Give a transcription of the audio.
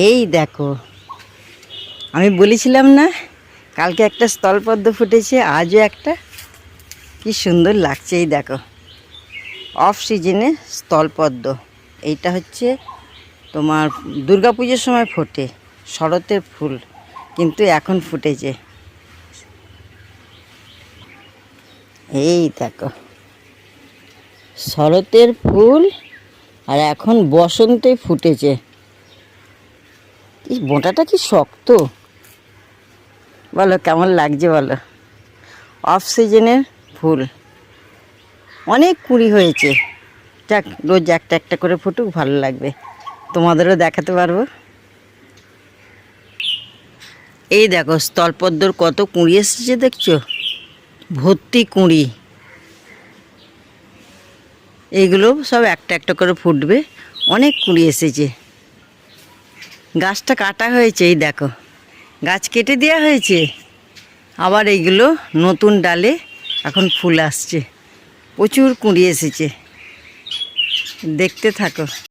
এই দেখো, আমি বলেছিলাম না কালকে একটা স্থলপদ্ম ফুটেছে, আজও একটা। কি সুন্দর লাগছে। এই দেখো, অফ সিজনে স্থলপদ্ম। এইটা হচ্ছে তোমার দুর্গাপুজোর সময় ফোটে, শরতের ফুল, কিন্তু এখন ফুটেছে। এই দেখো, শরতের ফুল আর এখন বসন্তে ফুটেছে। এই বোঁটাটা কি শক্ত, বলো কেমন লাগছে বলো। অফ সিজনের ফুল, অনেক কুঁড়ি হয়েছে। যাক, রোজ একটা একটা করে ফুটুক, ভালো লাগবে, তোমাদেরও দেখাতে পারবো। এই দেখো স্থলপদ্মর কত কুঁড়ি এসেছে, দেখছো? ভর্তি কুঁড়ি। এইগুলো সব একটা একটা করে ফুটবে, অনেক কুঁড়ি এসেছে। গাছটা কাটা হয়েছে, এই দেখো গাছ কেটে দেওয়া হয়েছে, আবার এইগুলো নতুন ডালে এখন ফুল আসছে। প্রচুর কুঁড়ি এসেছে, দেখতে থাকো।